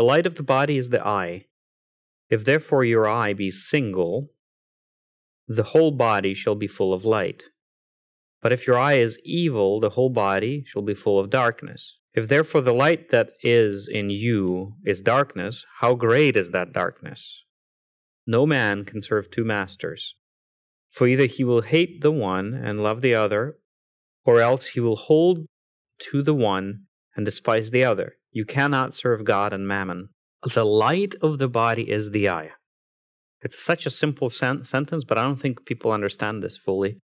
the light of the body is the eye. If therefore your eye be single, the whole body shall be full of light. But if your eye is evil, the whole body shall be full of darkness. If therefore the light that is in you is darkness, how great is that darkness? No man can serve two masters. For either he will hate the one and love the other, or else he will hold to the one and despise the other. You cannot serve God and mammon. The light of the body is the eye. It's such a simple sentence, but I don't think people understand this fully.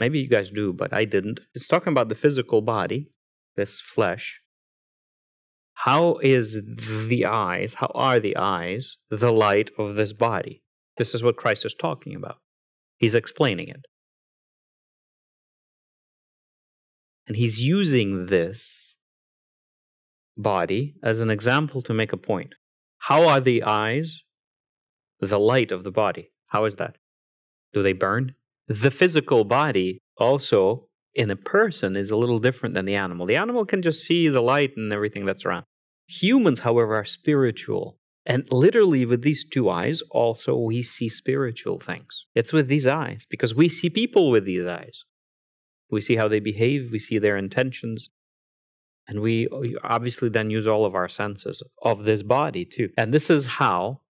Maybe you guys do, but I didn't. It's talking about the physical body, this flesh. How is the eyes, how are the eyes the light of this body? This is what Christ is talking about. He's explaining it. And he's using this body as an example to make a point. How are the eyes the light of the body? How is that? Do they burn? The physical body also in a person is a little different than the animal. The animal can just see the light and everything that's around. Humans, however, are spiritual. And literally with these two eyes, also we see spiritual things. It's with these eyes, because we see people with these eyes. We see how they behave, we see their intentions. And we obviously then use all of our senses of this body too. And this is how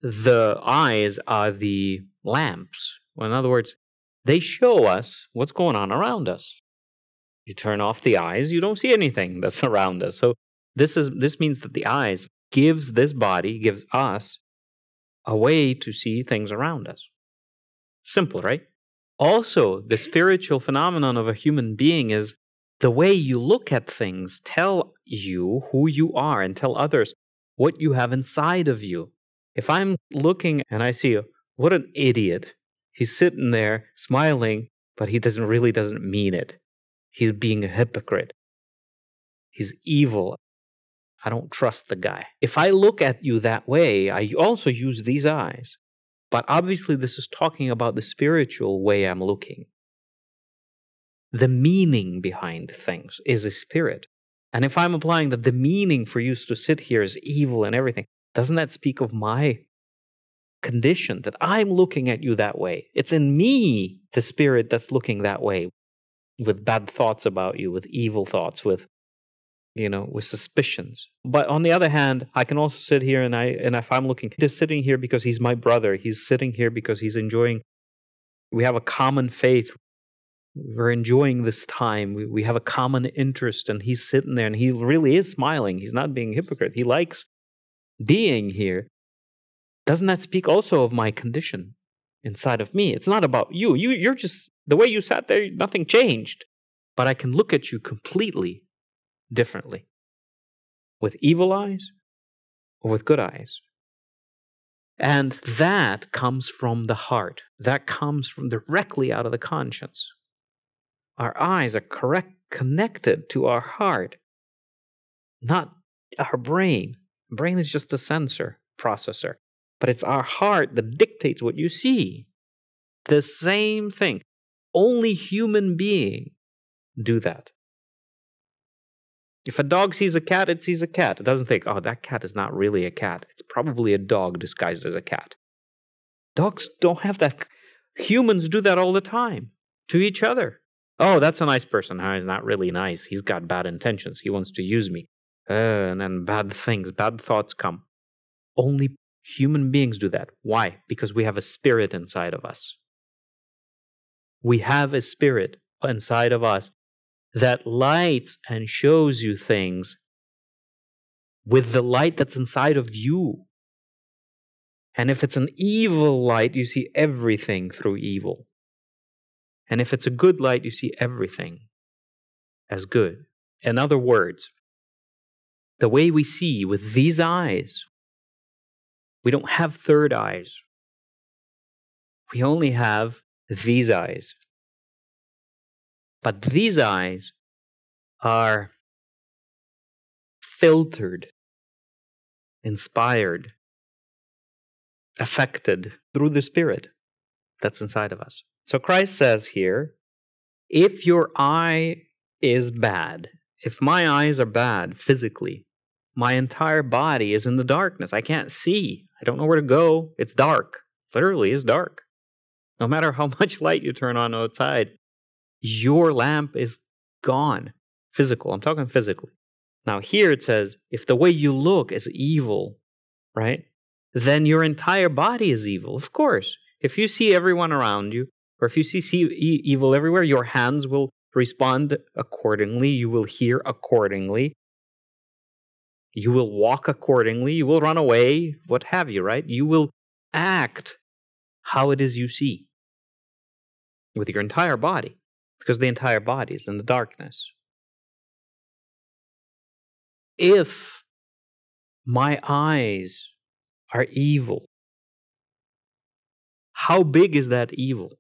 the eyes are the lamps. Well, in other words, they show us what's going on around us. You turn off the eyes, you don't see anything that's around us. So this means that the eyes gives this body, gives us a way to see things around us. Simple, right? Also, the spiritual phenomenon of a human being is the way you look at things tell you who you are and tell others what you have inside of you. If I'm looking and I see, what an idiot. He's sitting there smiling, but he really doesn't mean it. He's being a hypocrite. He's evil. I don't trust the guy. If I look at you that way, I also use these eyes. But obviously this is talking about the spiritual way I'm looking. The meaning behind things is a spirit. And if I'm applying that the meaning for you to sit here is evil and everything, doesn't that speak of my condition, that I'm looking at you that way? It's in me, the spirit that's looking that way, with bad thoughts about you, with evil thoughts, with suspicions. But on the other hand, I can also sit here and if I'm looking, he's sitting here because he's my brother. He's sitting here because he's enjoying, we have a common faith. We're enjoying this time. We have a common interest, and he's sitting there and he really is smiling. He's not being a hypocrite. He likes being here. Doesn't that speak also of my condition inside of me? It's not about you. You're just, the way you sat there, nothing changed. But I can look at you completely differently. With evil eyes or with good eyes. And that comes from the heart. That comes from directly out of the conscience. Our eyes are connected to our heart, not our brain. Brain is just a sensor, processor. But it's our heart that dictates what you see. The same thing. Only human beings do that. If a dog sees a cat, it sees a cat. It doesn't think, oh, that cat is not really a cat. It's probably a dog disguised as a cat. Dogs don't have that. Humans do that all the time to each other. Oh, that's a nice person. He's not really nice. He's got bad intentions. He wants to use me. And then bad thoughts come. Only human beings do that. Why? Because we have a spirit inside of us. We have a spirit inside of us that lights and shows you things with the light that's inside of you. And if it's an evil light, you see everything through evil. And if it's a good light, you see everything as good. In other words, the way we see with these eyes, we don't have third eyes. We only have these eyes. But these eyes are filtered, inspired, affected through the Spirit that's inside of us. So Christ says here, if your eye is bad, if my eyes are bad physically, my entire body is in the darkness. I can't see. I don't know where to go. It's dark. Literally, it's dark. No matter how much light you turn on outside, your lamp is gone. Physical. I'm talking physically. Now here it says, if the way you look is evil, right, then your entire body is evil. Of course. If you see everyone around you, or if you see evil everywhere, your hands will respond accordingly. You will hear accordingly. You will walk accordingly. You will run away, what have you, right? You will act how it is you see with your entire body, because the entire body is in the darkness. If my eyes are evil, how big is that evil?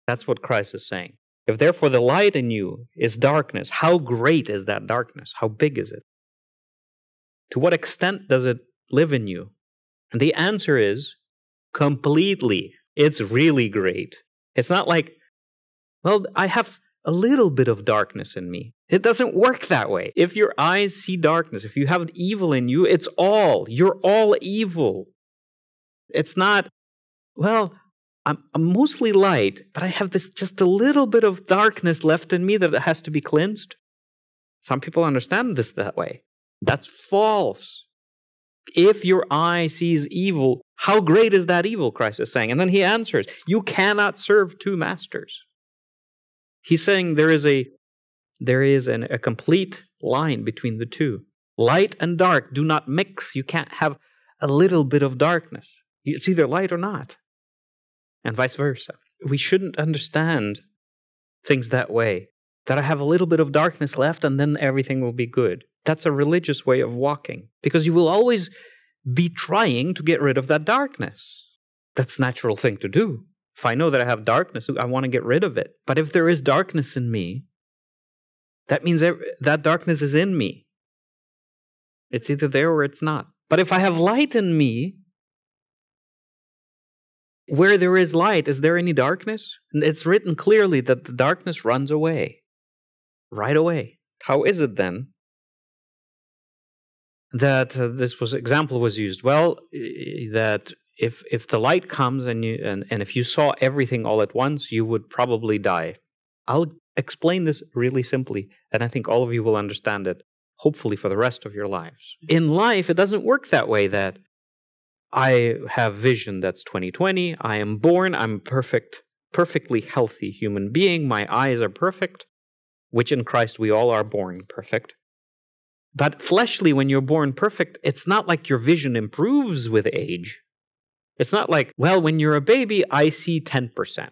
That's what Christ is saying. If therefore the light in you is darkness, how great is that darkness? How big is it? To what extent does it live in you? And the answer is completely. It's really great. It's not like, well, I have a little bit of darkness in me. It doesn't work that way. If your eyes see darkness, if you have evil in you, it's all. You're all evil. It's not, well, I'm mostly light, but I have this just a little bit of darkness left in me that has to be cleansed. Some people understand this that way. That's false. If your eye sees evil, how great is that evil, Christ is saying. And then he answers, you cannot serve two masters. He's saying there is a complete line between the two. Light and dark do not mix. You can't have a little bit of darkness. It's either light or not. And vice versa. We shouldn't understand things that way. That I have a little bit of darkness left and then everything will be good. That's a religious way of walking. Because you will always be trying to get rid of that darkness. That's a natural thing to do. If I know that I have darkness, I want to get rid of it. But if there is darkness in me, that means that darkness is in me. It's either there or it's not. But if I have light in me, where there is light, is there any darkness? And it's written clearly that the darkness runs away. Right away. How is it then that example was used? Well, that if the light comes and if you saw everything all at once, you would probably die. I'll explain this really simply, and I think all of you will understand it, hopefully for the rest of your lives. In life, it doesn't work that way, that I have vision that's 20/20, I am born, I'm perfectly healthy human being, my eyes are perfect, which in Christ we all are born perfect. But fleshly, when you're born perfect, it's not like your vision improves with age. It's not like, well, when you're a baby, I see 10%.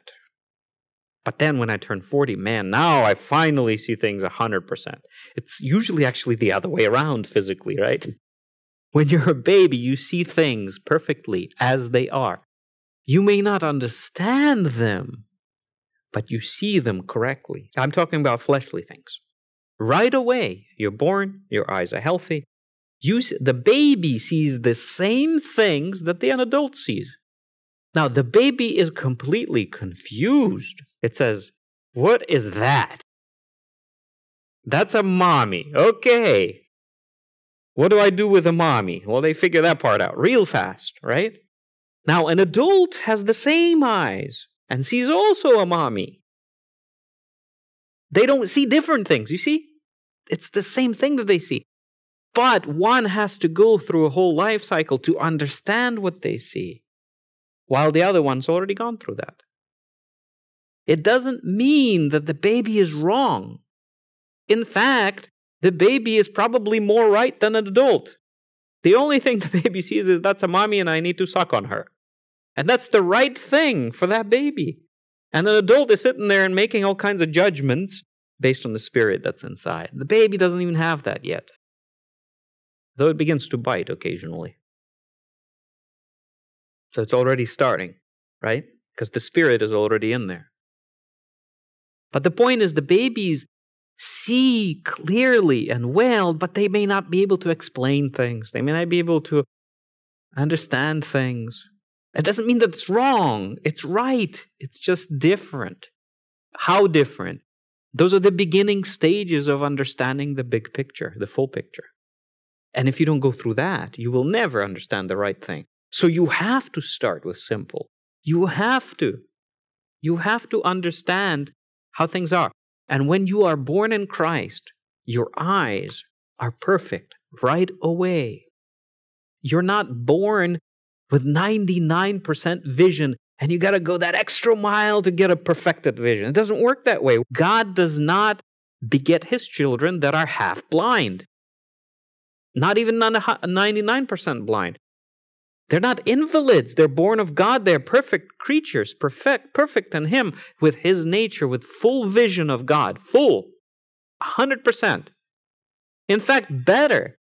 But then when I turn 40, man, now I finally see things 100%. It's usually actually the other way around physically, right? When you're a baby, you see things perfectly as they are. You may not understand them, but you see them correctly. I'm talking about fleshly things. Right away, you're born, your eyes are healthy. The baby sees the same things that an adult sees. Now, the baby is completely confused. It says, what is that? That's a mommy. Okay. What do I do with a mommy? Well, they figure that part out real fast, right? Now, an adult has the same eyes and sees also a mommy. They don't see different things, you see? It's the same thing that they see. But one has to go through a whole life cycle to understand what they see, while the other one's already gone through that. It doesn't mean that the baby is wrong. In fact, the baby is probably more right than an adult. The only thing the baby sees is that's a mommy and I need to suck on her. And that's the right thing for that baby. And an adult is sitting there and making all kinds of judgments based on the spirit that's inside. The baby doesn't even have that yet, though it begins to bite occasionally. So it's already starting, right? Because the spirit is already in there. But the point is, the babies see clearly and well, but they may not be able to explain things. They may not be able to understand things. It doesn't mean that it's wrong. It's right. It's just different. How different? Those are the beginning stages of understanding the big picture, the full picture. And if you don't go through that, you will never understand the right thing. So you have to start with simple. You have to. You have to understand how things are. And when you are born in Christ, your eyes are perfect right away. You're not born with 99% vision and you got to go that extra mile to get a perfected vision. It doesn't work that way. God does not beget his children that are half blind. Not even 99% blind. They're not invalids. They're born of God. They're perfect creatures, perfect in him, with his nature, with full vision of God. Full. 100%. In fact, better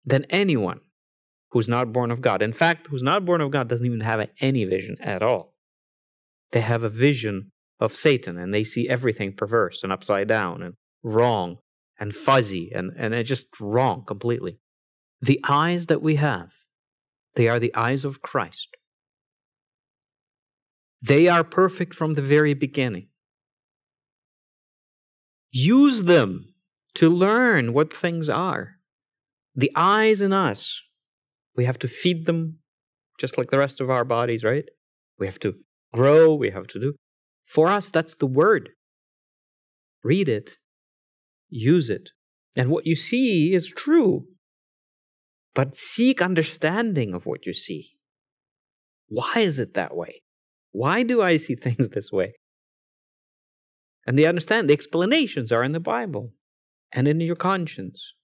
than anyone who's not born of God. In fact, who's not born of God doesn't even have any vision at all. They have a vision of Satan, and they see everything perverse and upside down and wrong and fuzzy, and it's just wrong completely. The eyes that we have, they are the eyes of Christ. They are perfect from the very beginning. Use them to learn what things are. The eyes in us, we have to feed them just like the rest of our bodies, right? We have to grow, we have to do. For us, that's the word. Read it, use it. And what you see is true. But seek understanding of what you see. Why is it that way? Why do I see things this way? And they understand the explanations are in the Bible and in your conscience.